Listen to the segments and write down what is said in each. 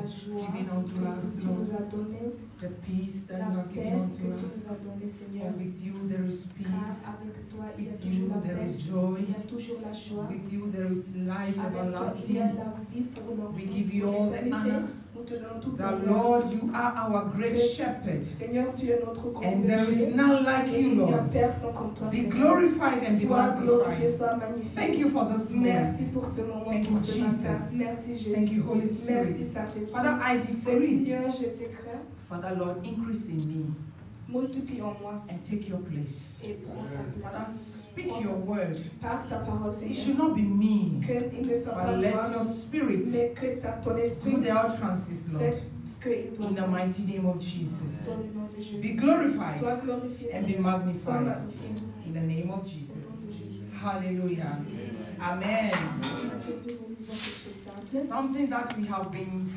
la joie given unto us, que tu nous as Lord. donnée, The peace that la you have paix given que tu unto nous us. as donnée, Seigneur. For with you there is Car peace. avec toi, il y a With toujours you la there paix, is joy. il y a toujours la joie. With you there is life Avec toi, il y a everlasting. la vie pour We give you pour all the l'éternité. honor. Nous te donnons tout That l'honneur. Lord, you are our great Que- shepherd. Seigneur, tu es notre grand And there is berger. none like Et you, il n'y a Lord. personne comme toi, Be Seigneur. glorified and be Sois glorifié, magnified. sois magnifié. Thank you for this Merci moment. pour ce moment, Thank pour you, ce matin. Jesus. Merci Jésus. Thank you, Holy Spirit. Merci Saint-Esprit. Father, I decrease. Seigneur, je déclare, Father, Lord, increase in me multiplie en moi and take your place. et prends ta Father, place. speak your word. Par ta parole, It Seigneur. should not be me, Qu'il ne soit pas but let moi, your spirit mais que ton esprit do the utterances, Lord. fait ce qu'il doit In the faire. mighty name of Jesus. Dans le nom de Jésus. Be glorified Sois glorifié, and be Seigneur. Sois magnified. magnifié. In the name of Au nom Jesus. de Jésus. Hallelujah. Amen. Aujourd'hui, nous lisons quelque chose de simple. Something that we have been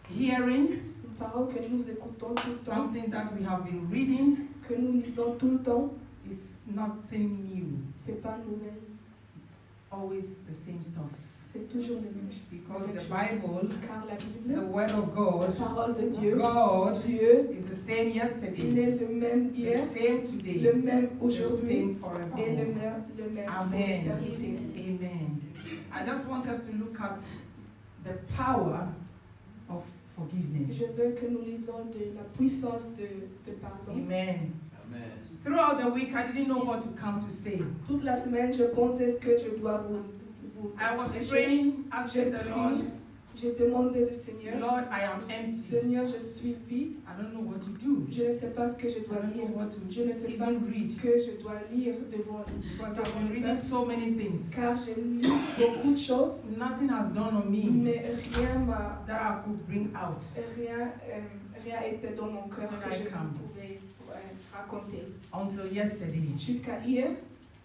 hearing, Une parole que nous écoutons tout le temps, something that we have been reading, que nous lisons tout le temps, is nothing new. c'est pas nouvelle. It's always the same stuff. C'est toujours les mêmes choses. Because Les mêmes the choses. Bible, Car la the Bible, word of la God, parole de Dieu, God Dieu, is the same il yesterday, est le même the hier, same today, le même the aujourd'hui same et le forever. même pour Amen. l'éternité. Amen. I just want us to look at the power of forgiveness. Je veux que nous lisons de la puissance de pardon. Amen. Amen. Throughout the week, I didn't know what to come to say. Toute la semaine, je pensais ce que je dois vous I was prêcher. praying, asking the Lord, J'ai demandé au Seigneur, Lord, I am empty. Seigneur, je suis vide. I don't know what to do. Je ne sais pas ce que je I dois don't dire. know what to Je ne sais pas even ce read. que je dois lire devant Because I've been reading so many things. car j'ai lu beaucoup de choses, Nothing has dawned on me mais rien m'a, that I could bring out. rien était dans mon cœur que je Come. pouvais raconter. Until yesterday, Jusqu'à hier,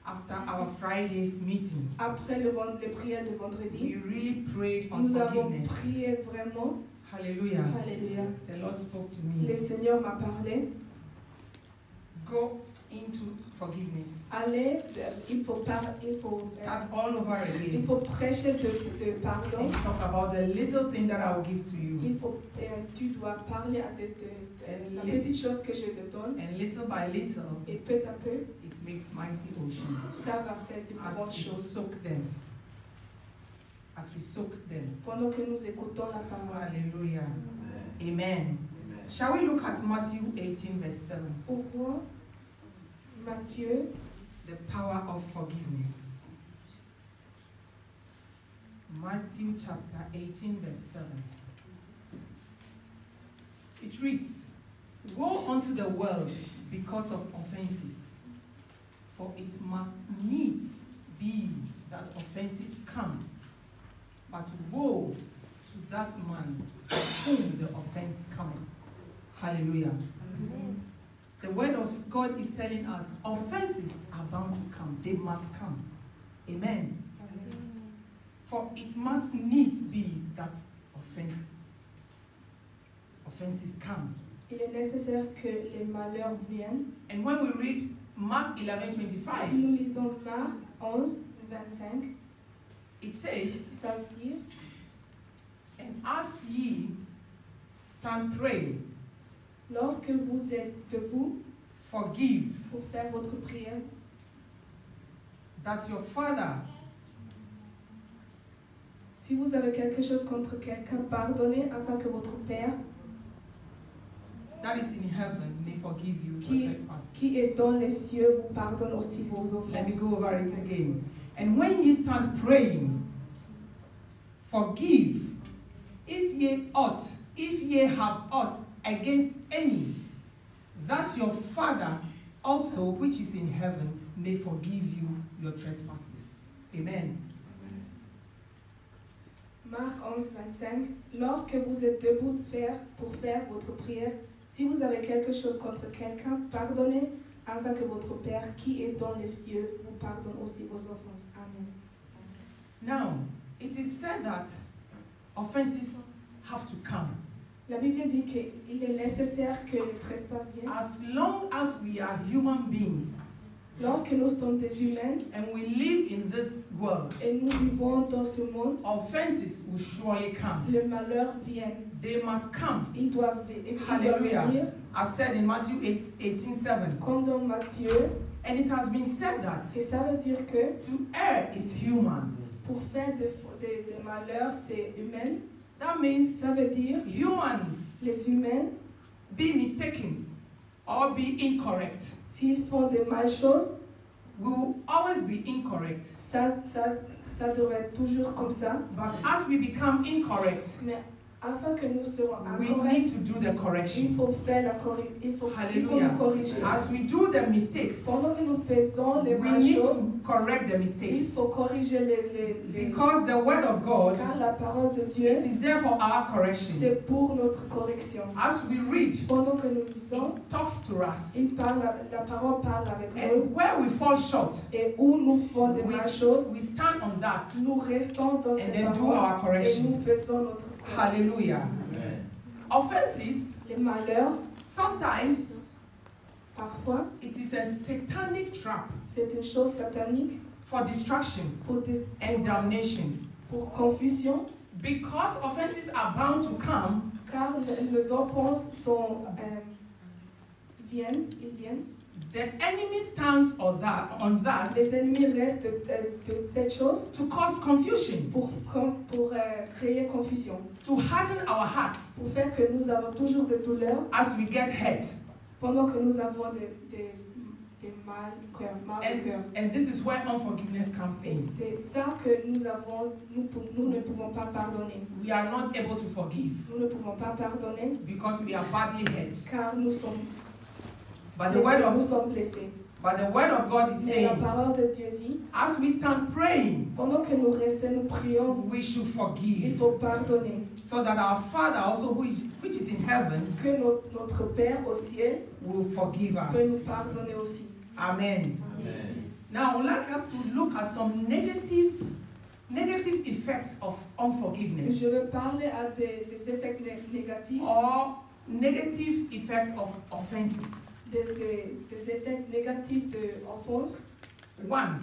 after our Friday's meeting, après les prières de we vendredi, really prayed on nous avons forgiveness. prié vraiment. Hallelujah. Alléluia. The Lord spoke to Le me. Seigneur m'a parlé. Go into forgiveness. Allez, il faut Start all over again. il faut prêcher de pardon. And talk about the little thing that I will give to you. Tu dois parler de la petite chose que je te donne. And little by little, Et peu à peu, it makes mighty oceans. ça va faire de grandes As we choses. soak them. As we soak them. Pendant que nous écoutons la parole. Hallelujah. Amen. Amen. Amen. Shall we look at Matthew 18, verse 7? Ouvrons Matthieu, The power of forgiveness. Matthew chapter 18, verse 7. It reads, Woe unto the world because of offenses, for it must needs be that offenses come. But woe to that man of whom the offense cometh. Hallelujah. The word of God is telling us offenses are bound to come. They must come. Amen. For it must needs be that offenses come. il est nécessaire que les malheurs viennent. And when we read Mark Si 11:25, nous lisons Marc 11, 25, it says, ça veut dire, And as ye stand praying, lorsque vous êtes debout forgive, pour faire votre prière, that your Father si vous avez quelque chose contre quelqu'un, pardonnez afin que votre Père that is in heaven may forgive you qui, your trespasses. qui est dans les cieux vous pardonne aussi vos Let me offenses. go over it again. And when ye stand praying, forgive if ye have aught against any, that your Father also which is in heaven may forgive you your trespasses. Amen. Marc 11, 25. Lorsque vous êtes debout pour faire votre prière, si vous avez quelque chose contre quelqu'un, pardonnez afin que votre Père qui est dans les cieux vous pardonne aussi vos offenses. Amen. Now, it is said that offenses have to come. La Bible dit qu'il est nécessaire que les trespasses viennent. As long as we are human beings, Lorsque nous sommes des humains and we live in this world, et nous vivons dans ce monde, offenses will surely come. le malheur vient. They must come. Il doit venir. Hallelujah. As said in Matthew 18:7. Comme dans Matthieu. And it has been said that Et ça veut dire que to err is human. pour faire des malheurs, c'est humain. That means Ça veut dire human les humains, be mistaken or be incorrect. s'ils font des mal choses, Will always be incorrect. ça devrait être toujours comme ça. But as we become incorrect, Mais afin que nous serons we incorrects, need to do the correction. il faut faire la correction. Il faut Hallelujah. nous corriger. As we do the mistakes, Pendant que nous faisons les we mal need choses, to correct the il mistakes. faut corriger les Because the word of God, car la parole de Dieu, it is there for our correction. c'est pour notre correction. As we read, Pendant que nous lisons, it talks to us. la parole parle avec nous. And where we fall short, Et où nous faisons des we mal choses, stand on that nous restons dans and ces then do our paroles et corrections. nous faisons notre correction. Hallelujah. Offenses, Les malheurs, sometimes parfois, it is a satanic trap c'est une chose satanique for distraction and damnation. pour confusion, Because offenses are bound to come, car les offenses viennent. the enemy stands on that Les ennemis restent de cette chose to cause confusion, pour créer confusion, to harden our hearts pour faire que nous avons toujours des douleurs as we get hurt. pendant que nous avons des mal de cœur. And this is where unforgiveness comes Et in. c'est ça que nous ne pouvons pas pardonner. We are not able to forgive Nous ne pouvons pas pardonner because we are badly hurt. car nous sommes But the blessés. But the word of God is Mais la saying, parole de Dieu dit, as we stand praying, pendant que nous restons, nous prions, we should il forgive, faut pardonner. so that our Father also, which is in heaven, Que notre Père au ciel will forgive peut nous us. pardonner aussi. Amen. Amen. Now, I would like us to look at some negative effects of unforgiveness, Je veux parler à des effets négatifs, or negative effects of offenses. des effets négatifs de offense. One,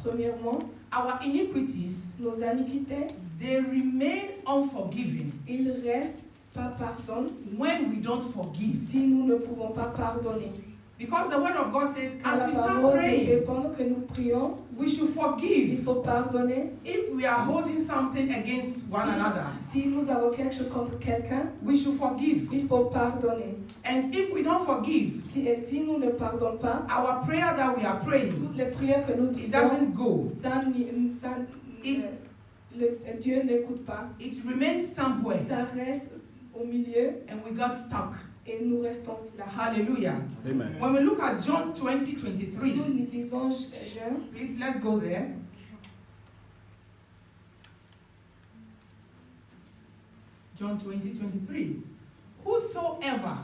Premièrement, our iniquities, nos iniquités, they remain unforgiven ils restent pas pardon when we don't forgive. si nous ne pouvons pas pardonner. Because the word of God says, Car as la we start parole dit praying, que pendant que nous prions, we should il forgive faut pardonner. if we are holding something against one another. Si nous avons quelque chose contre quelqu'un, We should forgive. il faut pardonner. And if we don't forgive, Si nous ne pardonnons pas, our prayer that we are praying, toutes les prières que nous it disons, doesn't go. Dieu n'écoute pas. It remains somewhere, Ça reste au milieu and we got stuck. et nous restons là. Hallelujah. Amen. When we look at John Si 20:23, nous lisons Jean, please let's go there. John 20:23. Whosoever,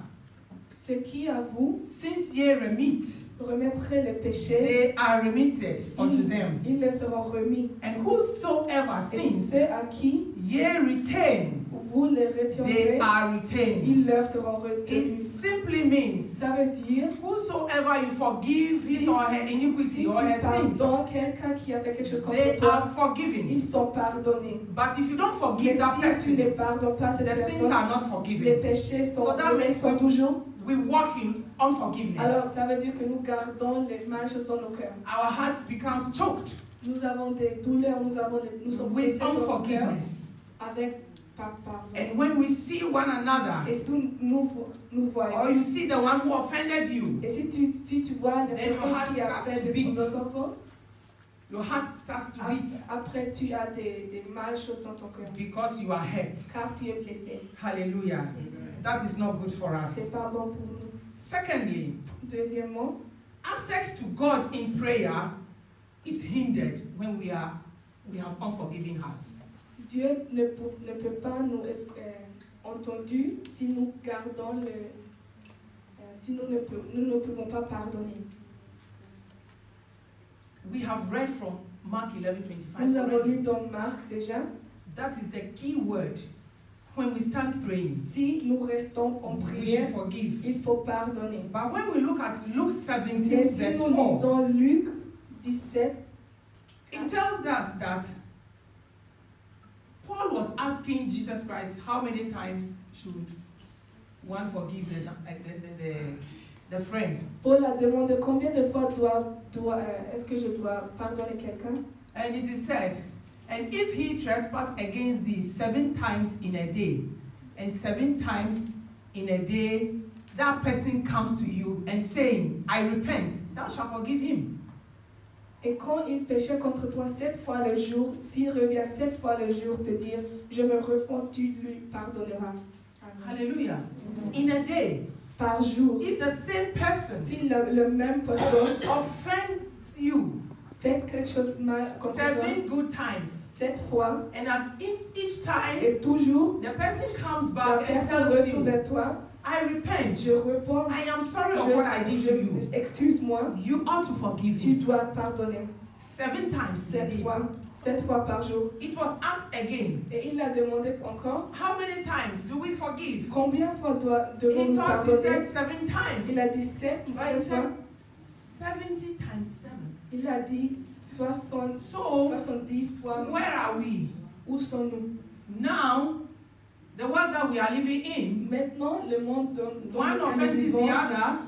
ce qui à vous since ye remit, remettrez les péchés, they are remitted unto them. ils le seront remis. And whosoever Et sins, ceux à qui ye retain, vous les they retiendrez, are retained. ils leur seront It retenus. simply means, Ça veut dire, whosoever you forgive his si, or her si iniquity tu or her sins, pardonnes quelqu'un qui a fait quelque chose contre they toi, are forgiven. ils sont pardonnés. But if you don't Mais forgive that si tu ne person, pardonnes pas cette the sins personne, are not les forgiven. péchés sont So that means restent toujours. We walk in Alors unforgiveness. ça veut dire que nous gardons les mal choses dans nos cœurs. Our hearts becomes choked Nous avons des douleurs, nous sommes with blessés dans nos cœurs unforgiveness. avec pardon. And when we see one another, Et si nous voyons, or you see the one who offended you, et si tu vois la Then your personne heart qui a starts fait to des beat. offenses, your heart starts to beat après tu as des mal choses dans ton cœur, because you are hurt. car tu es blessé. Hallelujah. That is not good for us. C'est pas bon pour nous. Secondly, Deuxièmement, access to God in prayer is hindered when we have unforgiving hearts. Dieu ne peut pas nous entendre si nous gardons si nous ne pouvons pas pardonner. We have read from Mark 11:25. Nous avons already. lu dans Marc déjà, That is the key word. when we start praying, Si nous restons en we should prière, forgive. il faut pardonner. But when we look at Luke 17, Et si verse nous 4, lisons Luc 17, it tells us that Paul was asking Jesus Christ, how many times should one forgive the friend? Paul a demandé combien de fois est-ce que je dois pardonner quelqu'un? And it is said, and if he trespass against thee 7 times in a day, and 7 times in a day, that person comes to you and saying, I repent, thou shalt forgive him. Et quand il péchait contre toi 7 fois le jour, s'il revient 7 fois le jour te dire, je me repens, tu lui pardonneras. Amen. Hallelujah. In a day, Par jour, if the same person si le même personne offends you fait quelque chose mal contre toi 7 good times, 7 fois, and at each time, et toujours, the person comes la back and personne tells retourne you, vers toi, I repent, je repens, I am sorry of what I did to you. excuse-moi, You ought to forgive tu him. dois pardonner. 7 times a 7 day. fois, 7 fois par jour. It was asked again, Et il a demandé encore, how many times do we forgive? combien de fois He devons-nous thought he pardonner? said 7 times. Il a dit 7 But he fois. said 70 times 7. Il a dit 70 So, 70 fois. where are we? Où sommes-nous? Now, the world that we are living in, Maintenant, le monde dans one lequel nous offenses the vivons, other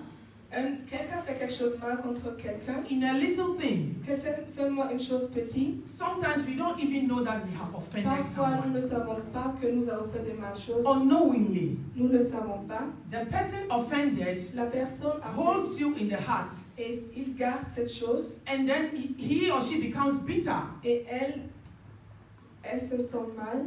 quelqu'un fait quelque chose mal contre quelqu'un, in a little thing. que c'est seulement une chose petite. Sometimes we don't even know that we have offended Parfois, nous ne someone. savons pas que nous avons fait des mal choses. Unknowingly, Nous ne savons pas. the person offended La personne a fait holds you in the heart, et il garde cette chose and then he or she becomes bitter et elle se sent mal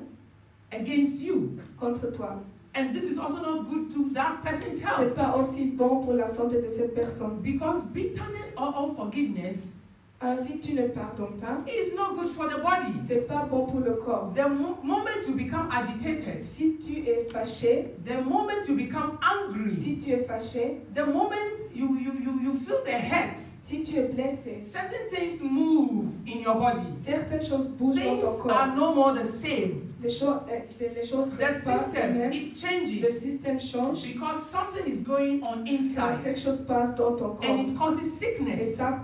against you. contre toi. And this is also not good to that person's C'est health, pas aussi bon pour la santé de cette personne. because bitterness or unforgiveness Alors si tu ne pardonnes pas, is not good for the body. c'est pas bon pour le corps. The moment you become agitated, Si tu es fâché, the moment you become angry, si tu es fâché, the moment you feel the hurt, si tu es blessé, certain things move in your body. certaines choses bougent dans Things ton corps. are no more the same. Les choses The restent pas les system, mêmes. it Le changes système change. because something is going on inside, Quelque chose passe dans ton corps. and it causes Et sickness ça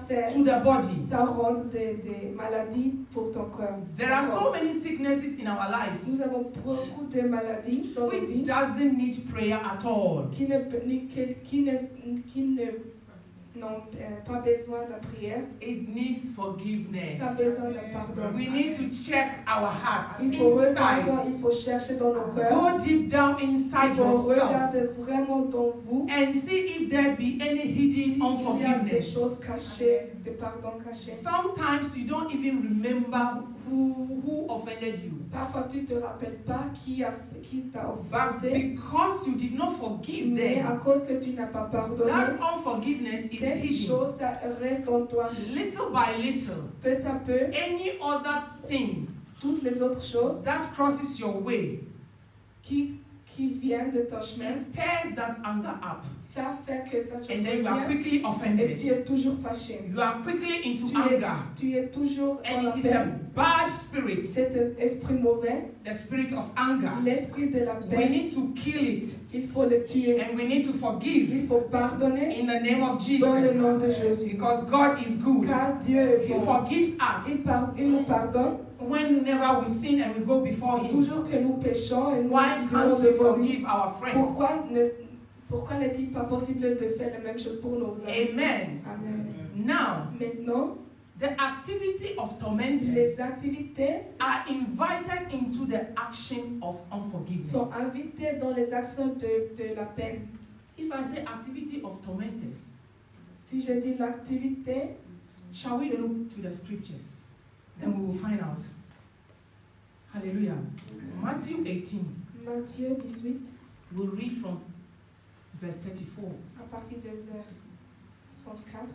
fait, to the body. ça rend des maladies pour ton corps. There are so many sicknesses in our lives Nous avons beaucoup de maladies dans nos which vies doesn't need prayer at all. qui n'ont pas besoin de la prière. It needs forgiveness. Ça a besoin de pardon. We need to check our hearts Il faut regarder, inside. il faut chercher dans nos cœurs. Go deep down Il inside faut yourself regarder vraiment dans vous and see if there be any hidden s'il y a des unforgiveness. choses cachées, des pardons cachés. Sometimes you don't even remember who offended you. Parfois, tu ne te rappelles pas qui t'a But offensé, because you did not forgive mais à them, cause que tu n'as pas pardonné, that unforgiveness is cette hidden. chose, ça reste en toi. Little by little, Peu à peu, any other thing toutes les autres choses that crosses your way, qui viennent de ton chemin, it stirs that anger up. ça fait que cette chose And then you are revient quickly et offended. tu es toujours fâché. You are quickly into Tu es, anger. tu es toujours And en it is a peine. bad spirit, Cet esprit mauvais, the spirit of anger. l'esprit de la We peine, need to kill it, il faut le tuer. and we need to forgive Il faut pardonner in the name of dans le Jesus, nom de Jésus. because God is good. Car Dieu est He bon. forgives us Il nous pardonne whenever we sin and we go before Him. toujours que nous péchons et nous Why irons can't we devant lui. forgive our friends? Pourquoi n'est-il pas possible de faire la même chose pour nos amis? Amen. Amen. Now, Maintenant, the activity of tormentors les activités are invited into the action of unforgiveness. sont invitées dans les actions de la peine. If I say activity of tormentors, Si je dis l'activité, shall we look to the scriptures? Then we will find out. Hallelujah. Matthew 18, Matthieu 18, we'll read from verse 34. à partir de verset 34.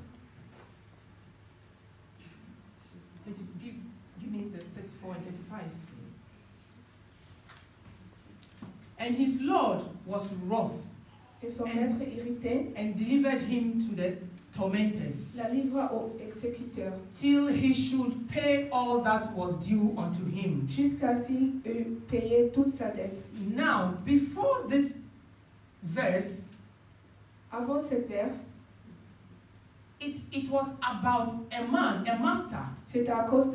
Give me the 34 and 35. And his Lord was wroth Et son maître irrité and delivered him to the tormentors la livra au exécuteur, till he should pay all that was due unto him. jusqu'à s'il eut payé toute sa dette. Now, before this verse, Avant cette verse, it was about a man, a master, c'était à cause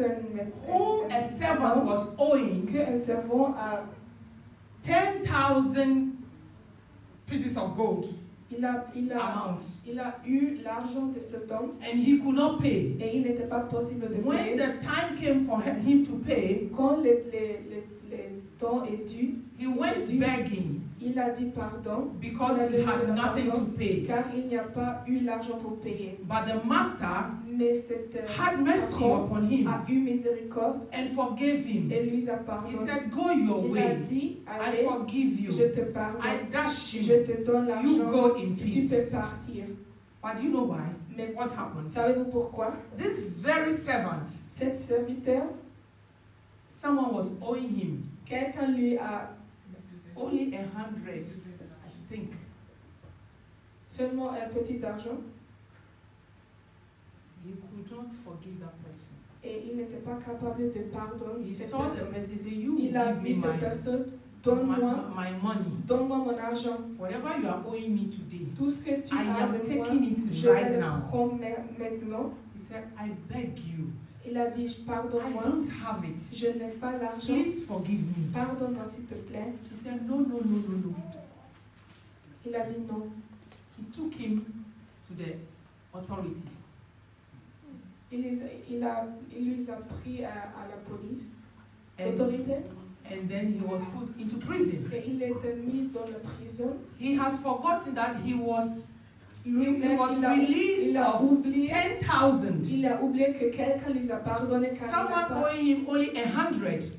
whom a servant was owing qu'un servant a 10,000 pieces of gold il a amount, eu l'argent de cet homme and he could not pay. et il n'était pas possible de When payer. the time came for him to pay, Quand le temps est dû, he went begging il a dit pardon because he had nothing to pay. car il n'y a pas eu l'argent pour payer. But the master Mais cet had mercy patron upon him a eu miséricorde and forgave him. et lui a He pardonné. said, "Go your Il a way. dit, I allez, forgive you. je te I pardonne, dash je you. te donne You l'argent, go in tu peace." peux partir. But do you know why? Mais What happened? savez-vous pourquoi? This very servant, Cet serviteur, someone was owing him quelqu'un lui a only 100, I think. seulement un petit argent He could not forgive that person. et il n'était pas capable de pardonner He cette saw the personne. message. He said, "You Il a give vu me cette my personne, donne-moi money. mon argent. Whatever you are owing me today." Tout ce que tu I as am de moi, taking it je right le now. prends maintenant. He said, "I beg you. Il a dit, I pardonne-moi, don't have it. je n'ai pas l'argent, Please forgive me." pardonne-moi s'il te plaît. He said, "No, no, no, no, no." Il a dit non. He took him to the authority. Il lui a pris à la police, And, l'autorité, and then he was put into prison. et il était mis dans la prison. He has forgotten that he was Lui-même, released il a of oublié 10,000. Il a oublié que quelqu'un lui a pardonné car Someone owing him only 100.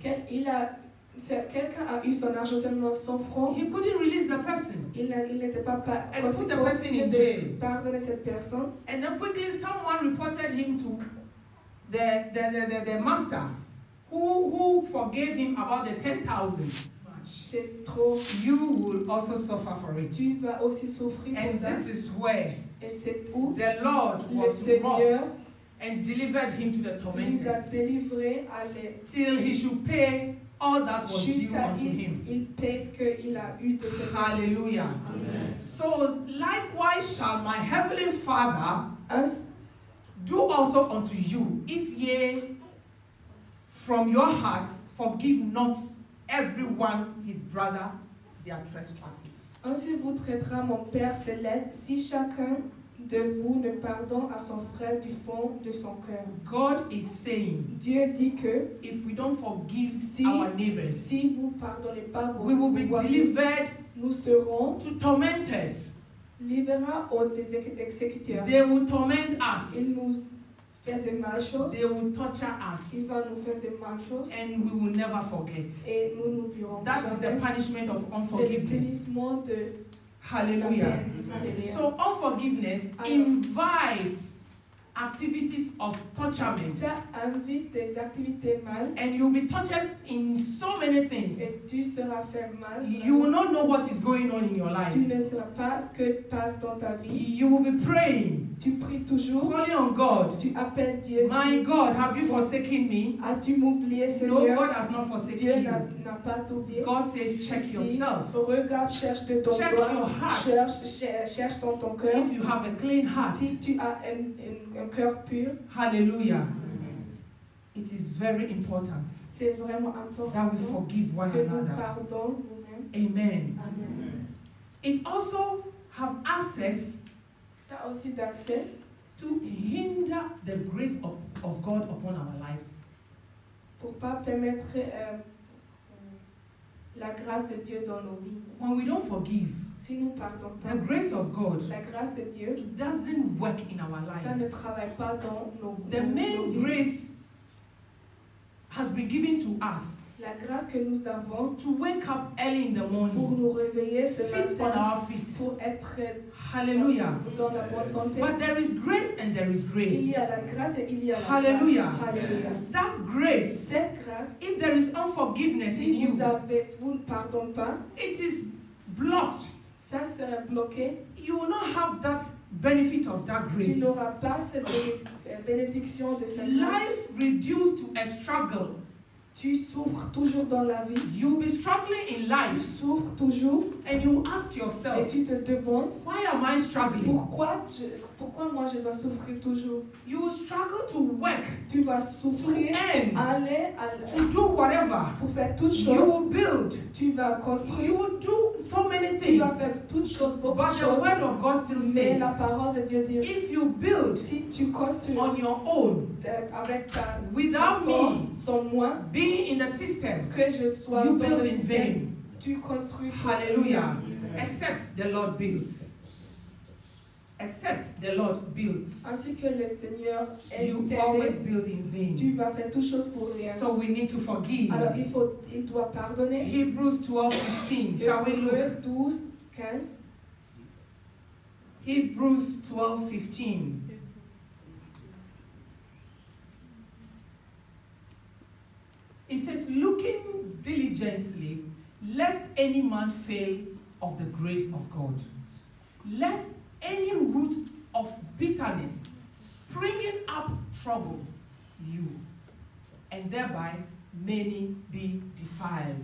quelqu'un a eu son argent seulement 100 francs. He couldn't release the person. Il n'était pas And put the person in possible jail. de pardonner cette personne. And then quickly someone reported him to the master who forgave him about the 10,000. C'est trop. You will also suffer for it. Tu vas aussi souffrir pour And ça. this is where Et c'est où the Lord le was wroth Seigneur and delivered him to the nous a tormentors délivrés à les till he should pay all that was due jusqu'à unto him. il paye ce qu'il a eu de ses Hallelujah. So likewise shall my heavenly Father do also unto you, if ye from your hearts forgive not everyone his brother their trespasses. Ainsi vous traitera mon Père céleste si chacun de vous ne pardonne à son frère du fond de son cœur. God is saying, Dieu dit que if we don't forgive Si- our neighbors, si vous ne pardonnez pas vos we will be voisins, delivered nous serons to tormentors. livrés aux exécuteurs. They will torment us. Il nous fait de mal choses, They will torture il us. va nous faire de mal choses And we will never forget. et nous n'oublierons That is the jamais. punishment of C'est le unforgiveness. punissement de la Hallelujah. peine. Alléluia. So unforgiveness invites activities of torturement. Ça invite des activités mal And you'll be tortured in so many things. et tu seras fait mal. You will not know what is going on in your life. Tu ne sauras pas ce que passe dans ta vie. You will be praying, Tu pries toujours. calling on God. Tu appelles Dieu. My God, have you forsaken me? As-tu m'oublié, No, Seigneur? God has not Dieu forsaken n'a you. pas t'oublié. God says, check Dis, yourself. regarde, cherche de ton Check doigt. your heart. Cherche dans ton cœur. If you have a clean heart, Si tu as un cœur pur, hallelujah. It is very important c'est vraiment important that we forgive one que nous another. pardonnons nous-mêmes. Amen. Amen. It also have access Ça aussi d'accès to hinder the grace of God upon our lives. pour pas permettre la grâce de Dieu dans nos vies. When we don't forgive, Si nous ne pardonnons pas, the grace of God, la grâce de Dieu, it doesn't work in our ça ne lives. travaille pas dans nos The nos main vies. grace has been given to us La grâce que nous avons to wake up early in the pour morning, nous réveiller ce feet on matin, our feet. pour être Hallelujah. dans la bonne santé. But there is grace and there is Il grace. y a la grâce et il y a la Hallelujah. grâce. Alléluia. That grace, Cette grâce, if there is unforgiveness in si you, vous ne pardonnez pas, it is blocked. ça sera bloqué. you will not have that benefit of that Tu grace. n'auras pas cette bénédiction de cette grâce. Life reduced to a struggle. Tu souffres toujours dans la vie. You'll be struggling in Tu life souffres toujours and you ask et yourself, tu te demandes why am I struggling? pourquoi moi je dois souffrir toujours. You will struggle to work, Tu vas to souffrir, earn, aller to do whatever. pour faire toutes You choses. will build. Tu vas You construire, will do so many tu things. vas faire toutes choses, beaucoup But de the choses. word of God still Mais says, la parole de Dieu dit, if you build si tu construis on your own, avec ta without force, me sans moi, being in the system, que je sois you dans build le in système, vain. tu construis pour Hallelujah. rien. Except the Lord builds. Except the Lord builds. Ainsi que le Seigneur est You t'aider, always build in vain. tu vas faire toutes choses pour rien. So we need to forgive. Alors il doit pardonner. Hebrews 12:15. Shall we look? Hébreux 12, 15. Hebrews 12:15. It says, looking diligently, lest any man fail of the grace of God, lest any root of bitterness springing up trouble you, and thereby many be defiled.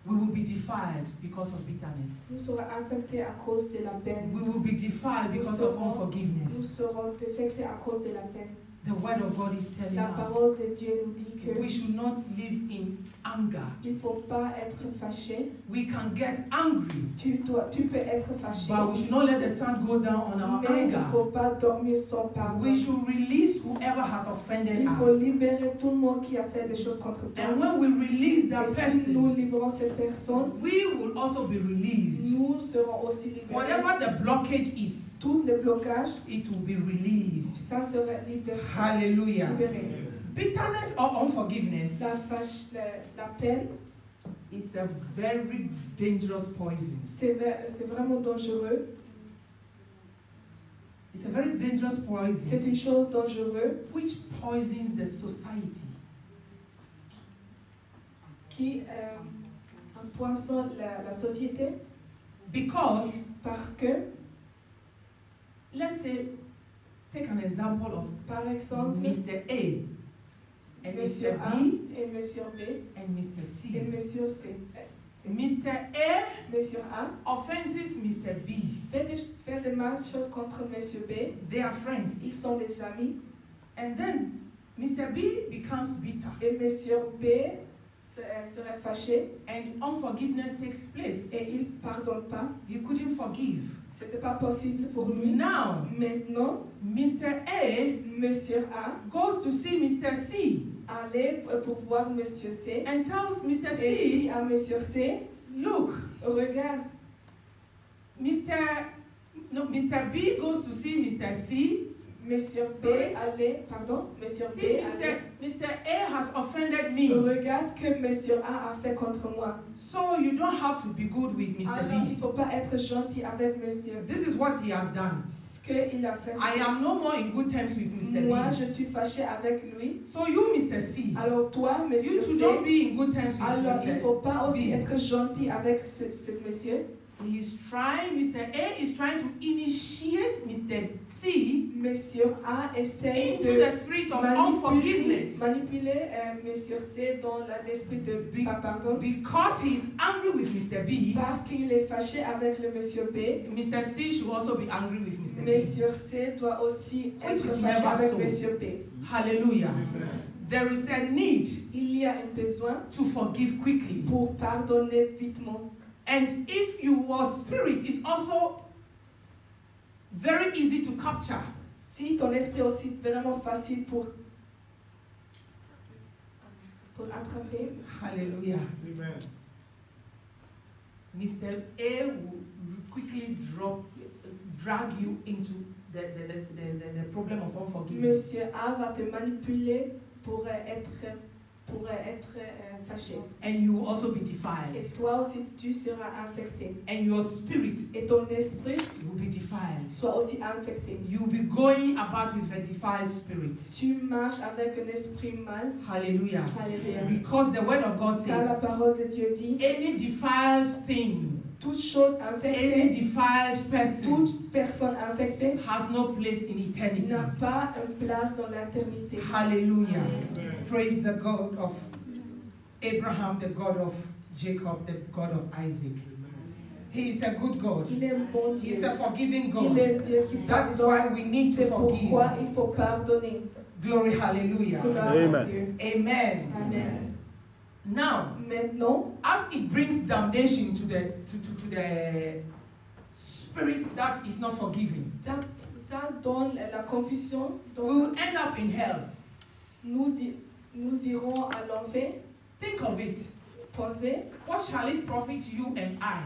We will be defiled because of bitterness. Nous serons infectés à cause de la peine. We will be defiled because of Nous unforgiveness. serons infectés à cause de la peine. The word of God is telling La us parole de Dieu nous dit que we should not live in anger. il ne faut pas être fâché. We can get angry, Tu peux être fâché, but we should not let the sun go down on our mais il ne anger. faut pas dormir sans pardon. We should release whoever has offended Il faut us. libérer tout le monde qui a fait des choses contre toi. And when we release that Et si nous person, libérons cette personne, we will also be released. nous serons aussi libérés. Whatever the blockage is, Tous les blocages, it will be released. ça sera libéré. Hallelujah. libéré. Bitterness or unforgiveness La peine, is a very dangerous poison. c'est vraiment dangereux. It's a very dangerous C'est poison une chose dangereuse which poisons the society. qui empoisonne la société Because, parce que, let's say, take an example of par exemple, Mr. A and Monsieur Mr. A B et Monsieur B and Mr. et C. Monsieur C. Mr. A Monsieur A offenses Mr. B. fait des mauvaises choses contre Monsieur B. They are friends. Ils sont des amis. And then Mr. B becomes bitter Et Monsieur B serait fâché and unforgiveness takes place. et il ne pardonne pas. You couldn't forgive. Ce n'était pas possible pour lui. Now, Maintenant, Mr. A Monsieur A goes to see Mr. C allait pour voir Monsieur C and tells Mr. et dit C, à Monsieur C, look, regarde, Mr. B goes to see Mr. C. Monsieur Sorry? B allait, pardon, Monsieur B See, allait, Mr. A has offended me. regarde ce que Monsieur A a fait contre moi. So you don't have to be good with Mr. Alors, il ne B. faut pas être gentil avec Monsieur B. This is what he has done. Ce qu'il a fait, I am no more in good terms with Mr. moi, B. je suis fâché avec lui. So you, Mr. C, Alors, toi, you Monsieur too don't C, be in good terms with alors il ne faut pas aussi B. être gentil avec ce monsieur. Mr. A is trying to initiate Mr. C Monsieur A essaie into de the spirit of unforgiveness manipuler Monsieur C dans l'esprit de pardon because he is angry with Mr. B. parce qu'il est fâché avec le Monsieur B. Mr. C should also be angry with Mr. B. Monsieur C doit aussi Which être is fâché never avec so. Monsieur B. Hallelujah. There is a need Il y a un besoin to forgive quickly. pour pardonner vitement. And if your spirit is also very easy to capture, Si ton esprit est aussi vraiment facile pour attraper, hallelujah, Amen. Mr. A will quickly drag you into the problem of unforgiveness. Monsieur A va te manipuler pour être fâché. And you will also be defiled. Et toi aussi, tu seras infecté. And your spirit Et ton esprit will be defiled. soit aussi infecté. You will be going about with a defiled spirit. Tu marches avec un esprit mal. Hallelujah. Alléluia. Because the word of God Car la says, parole de Dieu dit, any defiled thing toute chose Any infectée, defiled person toute personne infectée has no place in eternity. n'a pas une place dans l'éternité. Hallelujah. Praise the God of Abraham, the God of Jacob, the God of Isaac. He is a good God. Il est un bon He is Dieu. a forgiving Il God. est un Dieu qui That is why pardonne. we need to C'est pourquoi forgive. il faut pardonner. Glory, hallelujah. Gloire à Amen. Dieu. Amen. Amen. Now, Maintenant, as it brings damnation to the spirit that is not forgiving, ça donne la confusion. we Donc, will end up in hell. nous irons à l'enfer. Think of it. Pensez, What shall it profit you and I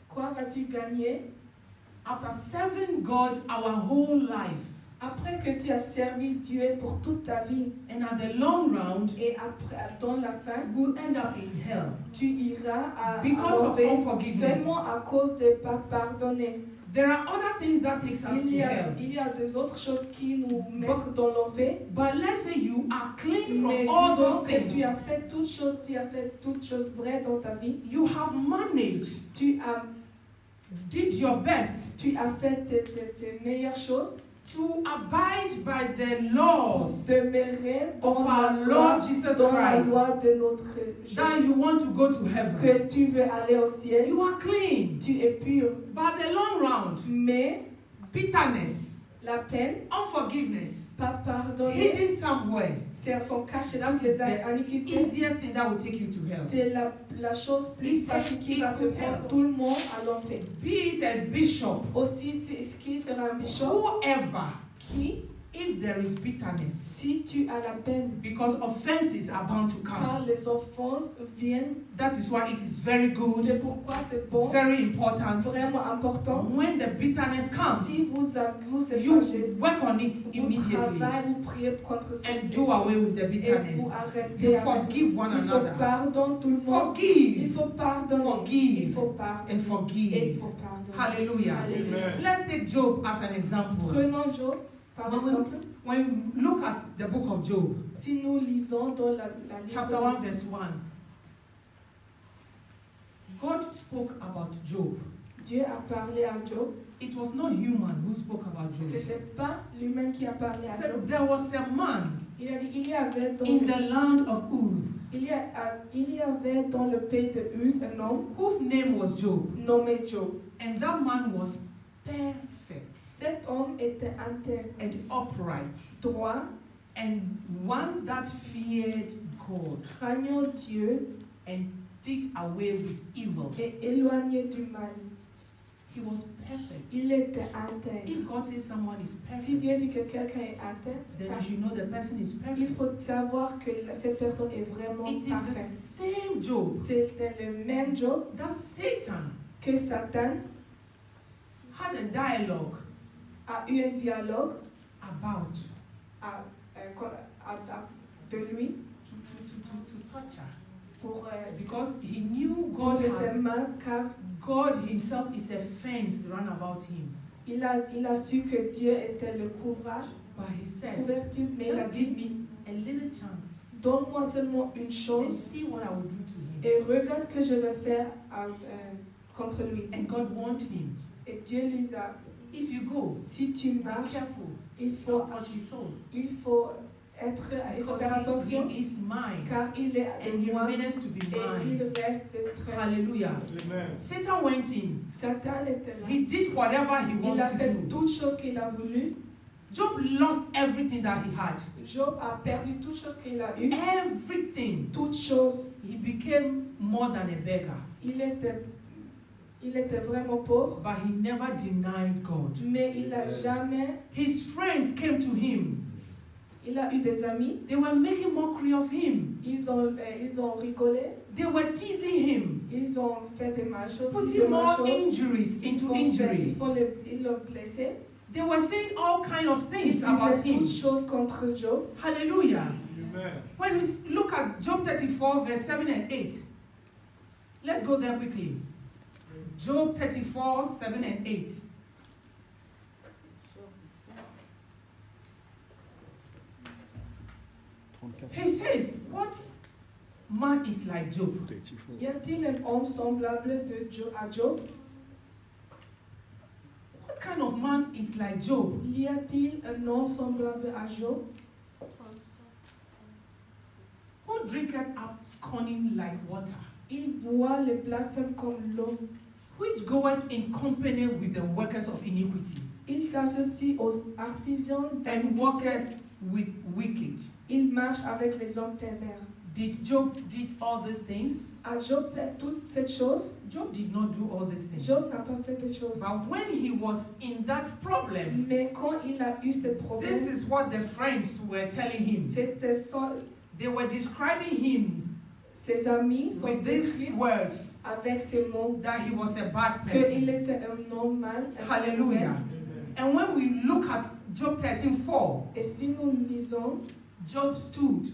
quoi vas-tu gagner after serving God our whole life? après que tu as servi Dieu pour toute ta vie And at the long round, et après, dans la fin, we'll end up in hell tu iras à because of l'enfer unforgiveness. seulement à cause de ne pas pardonner. There are other things that takes us to hell. Il y a des autres choses qui nous mettent dans l'enfer. But let's say you are clean Mais from all disons those que things. tu as fait toutes choses vraies dans ta vie. You have managed, Tu as did your best fait tes meilleures choses to abide by the pour laws demeurer of dans our la Lord loi, Jesus dans la Christ, loi de notre that Jésus. you want to go to heaven. Que tu veux aller au ciel, You are clean. tu es pur. But the long round, Mais bitterness, la peine, unforgiveness, pas pardonner, hidden somewhere, c'est son cachet That toutes is les the iniquités. easiest thing that will take you to hell. C'est la chose plus It facile qui va te prendre tout le monde à l'enfer. Be it a bishop, Aussi, ce qui sera un bishop whoever, qui, if there is bitterness, si tu as la peine, because offenses are bound to come. car les offenses viennent, That is why it is very good, c'est pourquoi c'est bon, very important. vraiment important. When the bitterness comes, Si vous êtes you fâché, work on it vous immediately travaillez, vous priez contre and cette do away with the et bitterness. vous arrêtez You avec. forgive one Il faut another. pardonner tout le monde. Il Forgive faut pardonner. Forgive. Il faut pardonner. and Et il forgive. faut pardonner. Hallelujah. Alléluia. Let's take Job as an example. Prenons Job, par When we- exemple. When we look at the book of Job, Si nous lisons dans la chapter livre 1, verse 1, God spoke about Job. Dieu a parlé à Job. It was not human who spoke about Job. C'était pas lui-même qui a parlé à He said Job. there was a man Il a dit il y avait dans, in the land of Uz il y avait dans le pays de Uz un homme whose name was Job, nommé Job. and that man was perfect Cet homme était intègre, and upright, droit, and one that feared God craignant Dieu and did away with evil. et éloigné du mal. He was perfect. Il était intègre. If God says someone is Si Dieu perfect, dit que quelqu'un est intègre, then you should know the person is il perfect. faut savoir que cette personne est vraiment It is parfaite. the same Job C'était le même Job that Satan que Satan had a dialogue a eu un dialogue about de lui to touch her. pour Because he knew pour God lui faire has, mal, car God himself is a fence round about him. il a su que Dieu était le couvrage, But he said, couverture, mais il a just give dit, me a little chance donne-moi seulement une and chose see what I will do to him. et regarde ce que je vais faire contre lui. And God warned him, Et Dieu lui a, if you go, si tu be marches, careful, il don't faut touch his soul. il faut faire attention, He is mine, car il est and de he moi remains to be et il mine. reste très. Hallelujah. Amen. Satan went in. Satan était là. He did whatever he Il a wants to fait do. toutes choses qu'il a voulu. Job lost everything that he had. Job a perdu toutes choses qu'il a eues. Everything. Toutes choses. He became more than a beggar. Il était vraiment pauvre, But he never denied God. mais il a jamais. His friends came to him. Il a eu des amis. They were making mockery of him. Ils ont rigolé. They were teasing him, Ils ont fait des mal choses. putting more injuries into injury. Ils l'ont blessé. They were saying all kinds of Ils things about disaient him. toutes choses contre Job. Hallelujah. Amen. When we look at Job 34, verse 7 and 8, let's go there quickly. Job 34, 7 and 8. He says, what man is like Job? Y a-t-il un homme semblable à Job? What kind of man is like Job? Y a-t-il un homme semblable à Job? Who drinketh up scorning like water? Il boit le blasphème comme l'eau. Which goeth in company with the workers of iniquity, Il s'associe aux artisans and d'iniquité. walketh with wicked. Il marche avec les hommes pervers. Did Job did all these things? A Job fait toutes ces choses? Job did not do all these things. Job n'a pas fait ces choses. But when he was in that problem, Mais quand il a eu ce this problème, is what the friends were telling him. c'était They were describing him ses amis sont with these décrits words avec ces mots that he was a bad qu'il person. était un homme mal. un Hallelujah. homme. And when we look at Job 13:4, Et si nous lisons, Job stood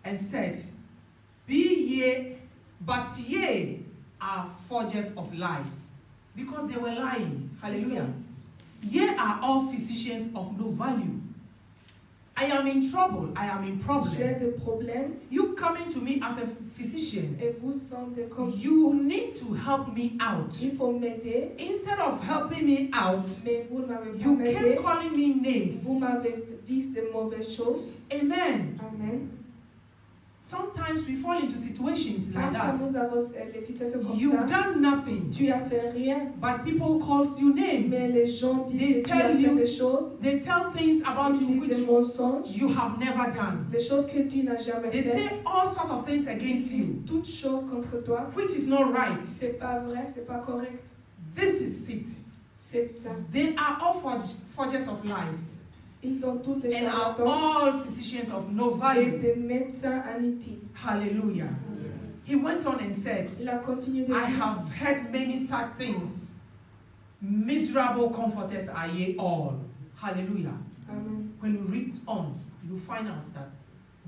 and said, but ye are forgers of lies. Because they were lying. Hallelujah. Ye are all physicians of no value. I am in trouble. I am in j'ai problem. des problèmes You coming to me as a physician, et vous sentez comme you need to help me out. il faut m'aider, Instead of helping me out, mais vous ne m'avez pas you m'aider. kept calling me names. Vous m'avez dit de mauvaises choses. Amen. Amen. Sometimes we fall into situations like Parfois, that. nous avons les situations comme You've ça. done nothing, Tu as fait rien, but people call you names. mais les gens disent They que tu as tell fait you- des choses. They tell things about Ils you disent des which mensonges, you have never done. des choses que tu n'as jamais They fait. say all sorts of things Ils against disent you, toutes choses contre toi. which is not right. C'est pas vrai, c'est pas correct. This is it. C'est ça. They are all forgers of lies Ils sont tous des and are charlatans all physicians of no et value. des médecins inutiles. Hallelujah. He went on and said, Il a continué de I dire, have heard many sad things. Miserable comforters are ye all. Hallelujah. Amen. When you read on, you find out that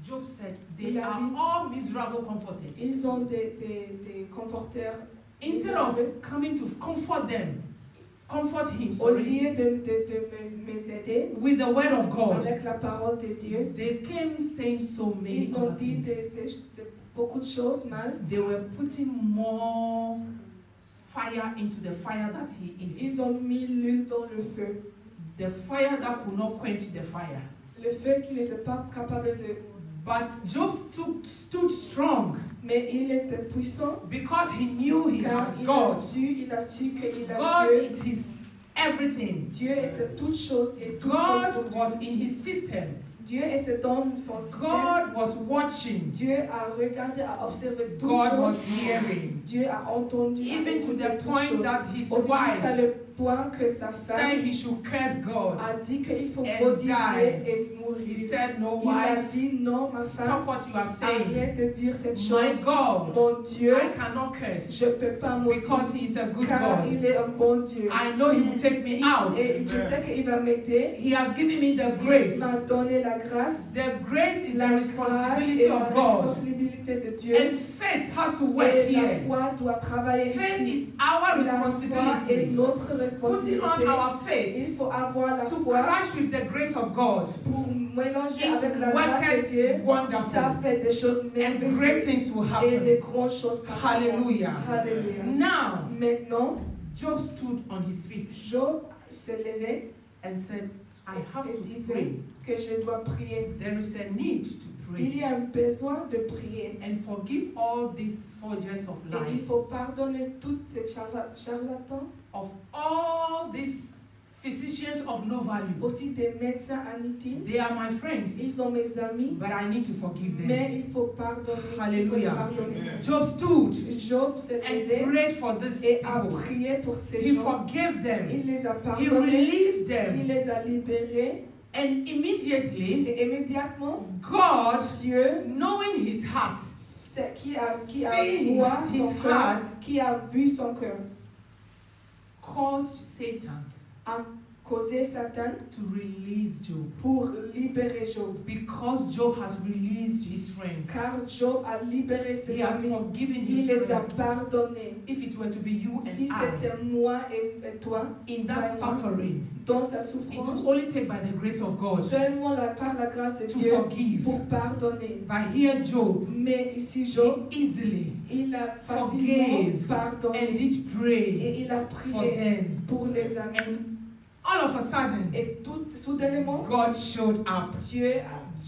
Job said they Il a are dit- all miserable comforters. Ils ont des conforteurs. Instead of coming to comfort them, comfort him, Au sorry, lieu de m'aider with the word of God, avec la parole de Dieu, they came saying so many ils ont other dit things. beaucoup de choses mal. They were putting more fire into the fire that he is. Ils ont mis l'huile dans le feu. The fire that could not quench the fire. Le feu qui n'était pas capable de... But Job stood strong Mais il était puissant because he knew he car has il God. a su qu'il a God Dieu. is his everything. Dieu était toute chose et toute chose pour God Dieu. was in his system. Dieu était dans son système. God was watching. Dieu a regardé, a observé toutes God was choses. hearing. Dieu a entendu, a Even to écouté the toutes point choses. that his Aussi jusqu'à wife le point que sa said femme he should curse God. a dit qu'il faut And maudire Dieu die. et He mourir. said, no Il a wife, dit non, ma femme, stop what you are saying. arrête de dire cette My chose. God, Mon Dieu, I cannot curse je ne peux pas maudire because he is a good car God. il est un bon Dieu. I know he will take me out. Et je sais qu'il va m'aider. He has given me the Il grace. m'a donné la grâce. The grace is La the grâce responsibility et la of God. responsabilité de Dieu. And faith has to work Et la here. foi doit travailler Faith ici. is our La foi est responsibility. notre Putting responsabilité. on our faith Il faut avoir la to foi crash with the grace of God. pour mélanger It avec la grâce de worketh Dieu. Ça wonderful. fait des choses And merveilleuses. great things will Et les happen. grandes choses passeront. Hallelujah. Alléluia. Now, Maintenant, Job stood on his feet Job se levait and said, I have et to disait pray. que je dois prier. There is a need to Il pray y a un besoin de prier. and forgive all these forgers of Et il lies, faut pardonner toutes ces charlatans, of all these physicians of no value. aussi des médecins inutiles. They are my friends, Ils sont mes amis, but I need to forgive them. mais il faut pardonner. Il faut Hallelujah. pardonner. Job stood Job s'est and levé prayed for these et a people. prié pour ces He gens. forgave them. Il les a He pardonnés, released il them. les a libérés And immediately, et immédiatement, God, Dieu, knowing his heart, qui a Seeing vu his son cœur, heart, qui a vu son cœur, caused Satan a causé Satan to release Job. pour libérer Job. Because Job has released his friends. Car Job a libéré He ses has amis. forgiven Il his les a friends. pardonnés. If it were to be you Si and I, c'était moi et toi, in that suffering, dans sa it souffrance, will only take by the grace of God seulement par la grâce de to Dieu forgive. pour pardonner. But here Job, Mais ici, Job, he easily il a facilement forgave and pardonné did pray et il a for prié them. pour les amis. And all of a sudden, Et tout soudainement, God showed up. Dieu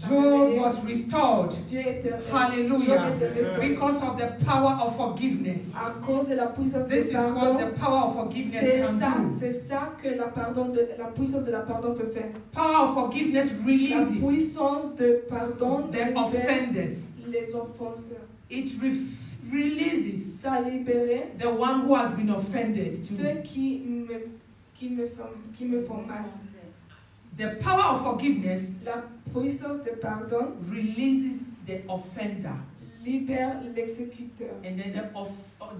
Job was restored. Dieu était Hallelujah. Job était restauré. Because of the power of forgiveness. À cause de la puissance This de is what pardon, the power of forgiveness can do. c'est ça que la puissance de la pardon peut faire. Power of forgiveness La releases puissance de pardon the libère offenders. les offenseurs. It releases Ça a libéré the one who has been offended too. ceux qui me font mal. The power of forgiveness La puissance de pardon releases the offender. libère l'exécuteur. And then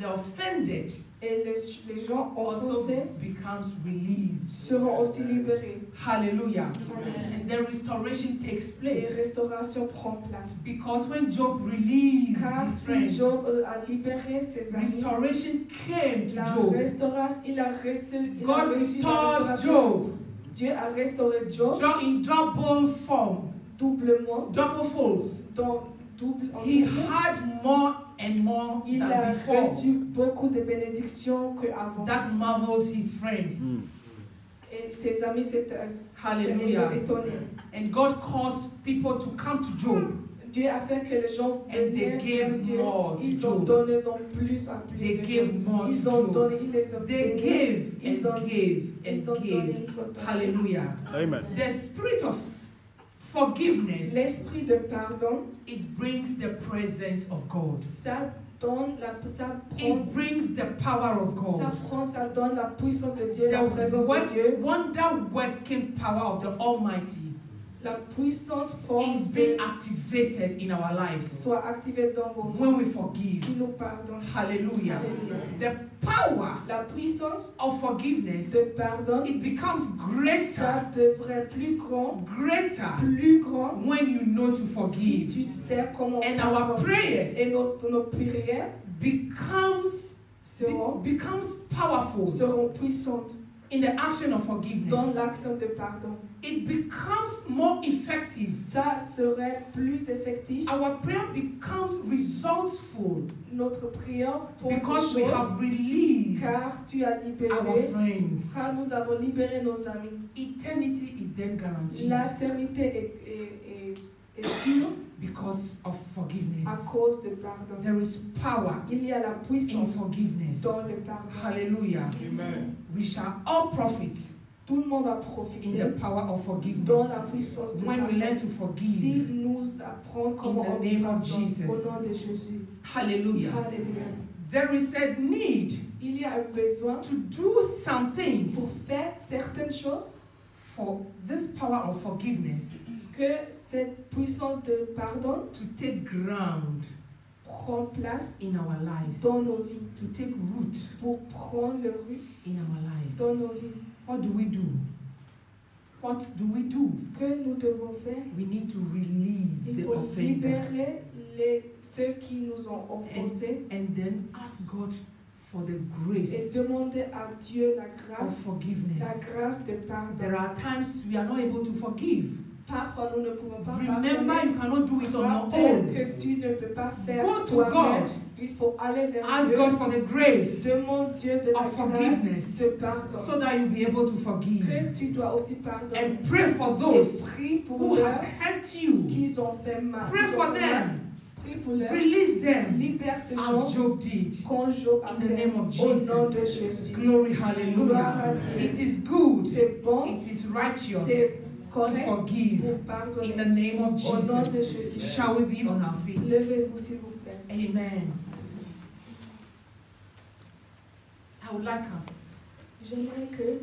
the offended Et les gens also offensés becomes released. seront aussi libérés. Hallelujah. Amen. And the restoration takes Et place. restauration prend place. Because when Job released Car his si friends, Job a libéré ses amis, restoration came to la Job. restauration, il a reçu God la restored restauration. Job Dieu a restauré Job in double form, doublement, double folds. dans double en He double. had more and more Il than a before. reçu beaucoup de bénédictions qu'avant. That marveled his friends. Et ses amis s'étaient Hallelujah. étonnés. And God caused people to come to Job. Dieu a fait que les gens And they venaient gave vers Dieu. more to Ils ont Job. donné en plus en plus. They de gave choses. more Ils to ont Job. donné, ils les ont They bénis. gave Ils ont and gave Ils ont and donné, gave. ils ont donné. Hallelujah. Amen. The spirit of forgiveness, L'esprit de pardon, it brings the presence of God. ça donne ça It brings the power of God. ça donne la puissance de Dieu, la présence de The Dieu, wonder working power of the Almighty la puissance is force being de activated in our lives soit activée dans vos vies when we forgive. si nous pardonnons. Hallelujah. Alléluia. The power La puissance of forgiveness, de pardon, it becomes ça greater, devrait être plus grand when you know to si forgive. tu sais comment And our pardonner. prayers Et nos prières becomes powerful seront puissantes in the action of forgiveness. dans l'action de pardon. It becomes more effective. Ça serait plus effectif. Our prayer becomes resultful Notre prière pour because des we choses, have released car tu as our libéré, friends. car nous avons libéré nos amis. Eternity is then guaranteed L'éternité est sûre because of à forgiveness. cause de pardon. There is power Il y a la in puissance forgiveness. dans le pardon. Hallelujah. Amen. We shall all profit Tout le monde va in profiter the power of dans forgiveness la puissance de when we learn pardon. to Si forgive. nous apprenons comment In the on name of pardonne Jesus. au nom de Jésus. Hallelujah. Alléluia. There is a need Il y a un besoin to do some things pour faire certaines choses for this power of forgiveness parce que cette puissance de pardon to take ground prend place in our lives, dans nos vies, to take root pour prendre le rue in our dans lives. nos vies. What do we do? What do we do? Ce que nous devons faire, We need to release il the faut offender libérer ceux qui nous ont offensés and then ask God for the et grace demander à Dieu la of grâce forgiveness. de pardon. There are times we are not able to forgive. Parfois, nous ne pouvons pas Remember, pardonner. you cannot do it on your Rappelle own. que tu ne peux pas faire Go to toi-même. God. Il faut aller vers Ask Dieu. God for the grace Demande Dieu de la of grâce forgiveness de pardon. so that you'll be able to forgive. Que tu dois aussi pardonner. And pray for Et those prie pour who eux has hurt you. qui ont fait mal. Pray qui ont for fait mal. them. Prie pour eux. Release them Libère ces gens as Job did. comme Job a In the fait. name of Au nom de Jesus. Jésus. Glory, Gloire à hallelujah. Dieu. It is good. C'est bon. It is righteous C'est to correct forgive. pour In pardonner. the name of Au nom de Jesus. Jésus. Shall we be on our feet? Levez-vous s'il vous plaît. Amen. I would like us J'aimerais que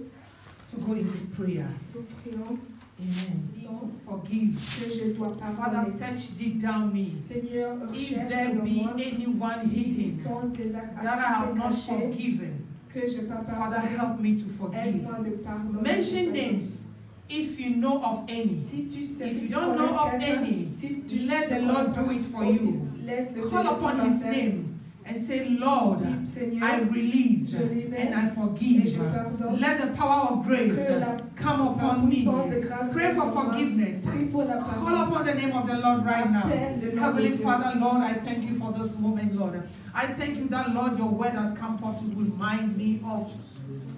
to go into prayer. nous prions. Amen. To forgive. Que je dois Father, pardonner. search deep down me. Seigneur, If recherche there dans be moi anyone s'ils hidden sont des that I have activités not cachées forgiven, que je pas Father, pardonné. help me to forgive. Aide-moi de pardonner. Mention names if you know of any. Si tu sais, If si you tu don't connais know of quelqu'un, any, si tu let the Lord do it for you. Laisse le Call Seigneur upon qui va His faire. name and say, Lord, Dis, Seigneur, I release je libère and I et forgive. je pardonne. Let the power of grace Que la come upon me. puissance de grâce Pray for reste en moi. forgiveness. Prie pour la Call pardon. upon the name of the Lord right now. Appelle le nom de Heavenly Dieu. Father, Lord, I thank you for this moment, Lord. I thank you that, Lord, your word has come forth to remind me of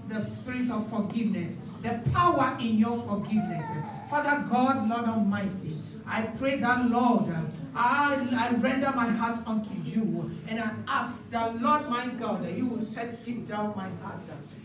the spirit of forgiveness, the power in your forgiveness. Father God, Lord Almighty, I pray that, Lord, I render my heart unto you, and I ask that, Lord, my God, that you will set deep down my heart.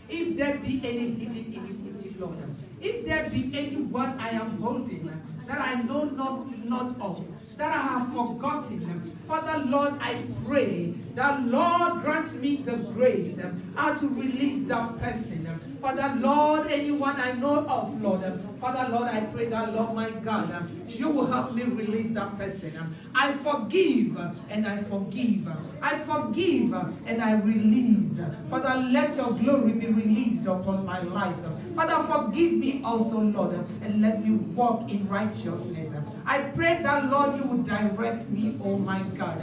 If there be any hidden iniquity, Lord, if there be anyone I am holding that I know not of, that I have forgotten, Father, Lord, I pray that, Lord, grant me the grace to release that person. Father, Lord, anyone I know of, Lord, Father, Lord, I pray that, Lord, my God, you will help me release that person. I forgive and I forgive. I forgive and I release. Father, let your glory be released upon my life. Father, forgive me also, Lord, and let me walk in righteousness. I pray that, Lord, you would direct me, oh my God,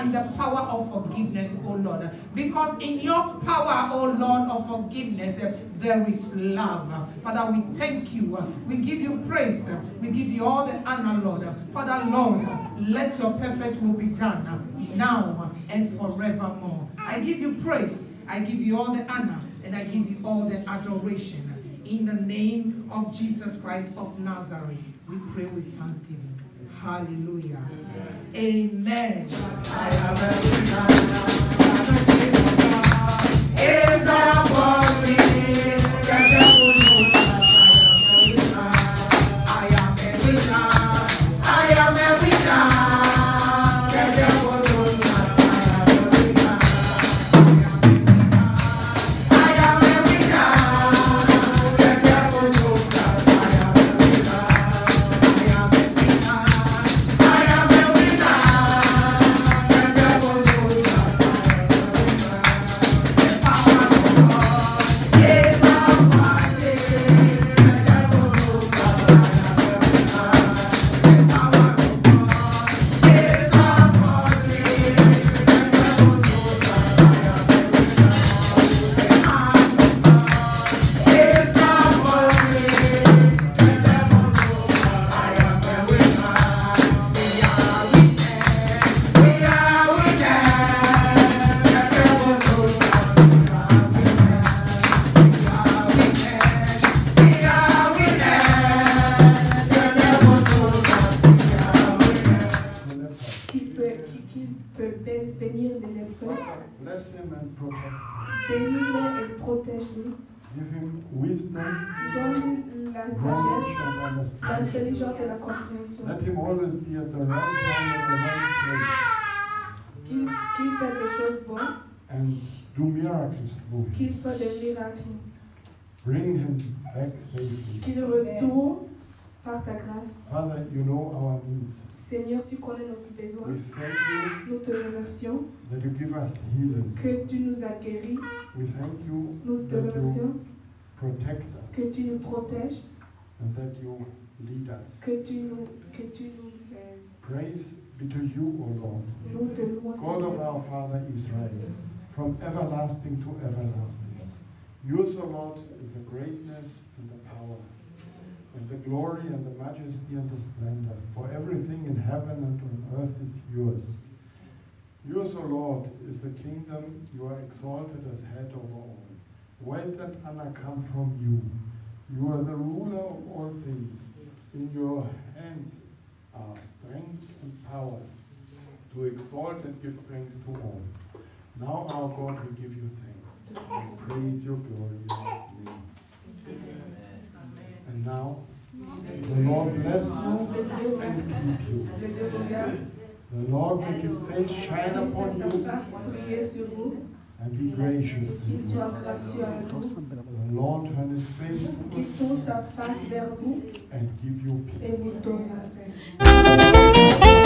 in the power of forgiveness, oh Lord. Because in your power, oh Lord, of forgiveness, there is love. Father, we thank you. We give you praise. We give you all the honor, Lord. Father, Lord, let your perfect will be done now and forevermore. I give you praise. I give you all the honor, and I give you all the adoration. In the name of Jesus Christ of Nazareth, we pray with thanksgiving. Hallelujah. Amen. bénir les lépreux. Bless him and protect him. Bénis-le et protège-le. Give him wisdom, Donne-lui la knowledge, sagesse, and understanding. l'intelligence et la compréhension. Let him always be at the right time and the right place. Qu'il fait des choses bonnes, And do miracles through him. qu'il fait des miracles, Bring him back safely. qu'il retourne par ta grâce. Father, you know our needs. Seigneur, tu connais nos besoins. We thank you Nous te remercions that you give us healing. que tu nous as guéris. We thank you Nous te that remercions you protect us que tu nous protèges, and that you lead us. que tu nous Praise be to you, O Lord, nous te louons, God of Seigneur. our Father Israel, from everlasting to everlasting. Yours, O Lord, is the greatness and the power, and the glory and the majesty and the splendor, for everything in heaven and on earth is yours. Yours, O Lord, is the kingdom. You are exalted as head over all. Wealth and honor come from you. You are the ruler of all things. In your hands are strength and power to exalt and give strength to all. Now, our God, we give you thanks and praise your glorious name. And now, the Lord bless you and keep you. Le Dieu regarde, The Lord make his face shine qu'il upon fait sa you face briller sur vous, and be gracious to qu'il you. soit gracieux avec vous, The Lord turn his face qu'il towards tourne sa face vers vous and give you peace. et vous donne la paix.